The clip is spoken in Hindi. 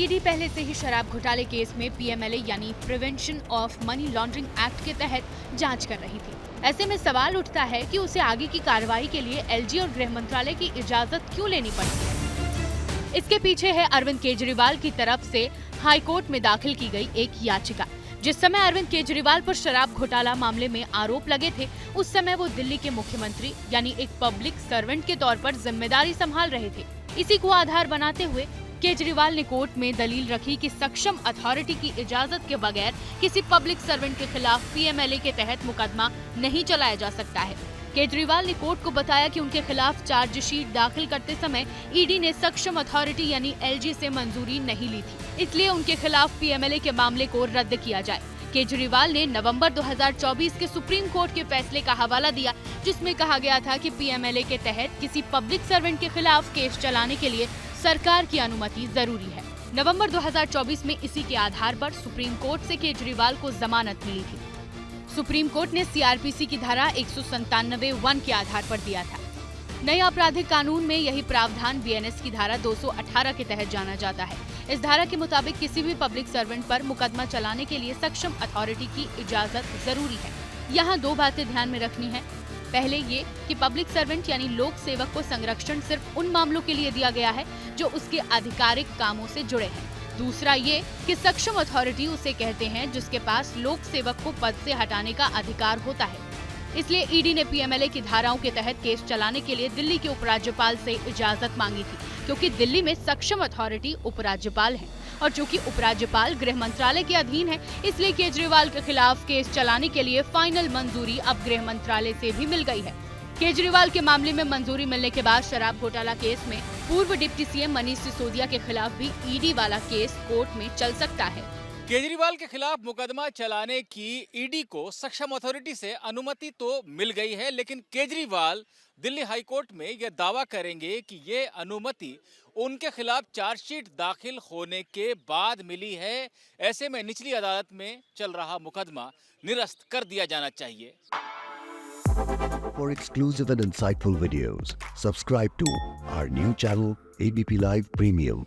ईडी पहले से ही शराब घोटाले केस में पीएमएलए यानी prevention of money laundering act के तहत जांच कर रही थी। ऐसे में सवाल उठता है कि उसे आगे की कार्रवाई के लिए एलजी और गृह मंत्रालय की इजाजत क्यों लेनी पड़ती है। इसके पीछे है अरविंद केजरीवाल की तरफ से हाईकोर्ट में दाखिल की गई एक याचिका। जिस समय अरविंद केजरीवाल पर शराब घोटाला मामले में आरोप लगे थे, उस समय वो दिल्ली के मुख्यमंत्री यानी एक पब्लिक सर्वेंट के तौर पर जिम्मेदारी संभाल रहे थे। इसी को आधार बनाते हुए केजरीवाल ने कोर्ट में दलील रखी कि सक्षम अथॉरिटी की इजाजत के बगैर किसी पब्लिक सर्वेंट के खिलाफ पीएमएलए के तहत मुकदमा नहीं चलाया जा सकता है। केजरीवाल ने कोर्ट को बताया कि उनके खिलाफ चार्जशीट दाखिल करते समय ईडी ने सक्षम अथॉरिटी यानी एलजी से मंजूरी नहीं ली थी, इसलिए उनके खिलाफ पीएमएलए के मामले को रद्द किया जाए। केजरीवाल ने नवंबर 2024 के सुप्रीम कोर्ट के फैसले का हवाला दिया, जिसमें कहा गया था कि पीएमएलए के तहत किसी पब्लिक सर्वेंट के खिलाफ केस चलाने के लिए सरकार की अनुमति जरूरी है। नवंबर 2024 में इसी के आधार पर सुप्रीम कोर्ट से केजरीवाल को जमानत मिली थी। सुप्रीम कोर्ट ने सीआरपीसी की धारा 197(1) के आधार पर दिया था। नए आपराधिक कानून में यही प्रावधान बीएनएस की धारा 218 के तहत जाना जाता है। इस धारा के मुताबिक किसी भी पब्लिक सर्वेंट पर मुकदमा चलाने के लिए सक्षम अथॉरिटी की इजाजत जरूरी है। यहाँ दो बातें ध्यान में रखनी है। पहले ये कि पब्लिक सर्वेंट यानी लोक सेवक को संरक्षण सिर्फ उन मामलों के लिए दिया गया है जो उसके आधिकारिक कामों से जुड़े हैं। दूसरा ये कि सक्षम अथॉरिटी उसे कहते हैं जिसके पास लोक सेवक को पद से हटाने का अधिकार होता है। इसलिए ईडी ने पीएमएलए की धाराओं के तहत केस चलाने के लिए दिल्ली के उपराज्यपाल से इजाजत मांगी थी, क्योंकि दिल्ली में सक्षम अथॉरिटी उपराज्यपाल है और चूंकि उपराज्यपाल गृह मंत्रालय के अधीन है, इसलिए केजरीवाल के खिलाफ केस चलाने के लिए फाइनल मंजूरी अब गृह मंत्रालय से भी मिल गई है। केजरीवाल के मामले में मंजूरी मिलने के बाद शराब घोटाला केस में पूर्व डिप्टी सीएम मनीष सिसोदिया के खिलाफ भी ईडी वाला केस कोर्ट में चल सकता है। केजरीवाल के खिलाफ मुकदमा चलाने की ईडी को सक्षम अथॉरिटी से अनुमति तो मिल गई है, लेकिन केजरीवाल दिल्ली हाईकोर्ट में यह दावा करेंगे कि ये अनुमति उनके खिलाफ चार्जशीट दाखिल होने के बाद मिली है। ऐसे में निचली अदालत में चल रहा मुकदमा निरस्त कर दिया जाना चाहिए। For exclusive and insightful videos, subscribe to our new channel ABP Live Premium.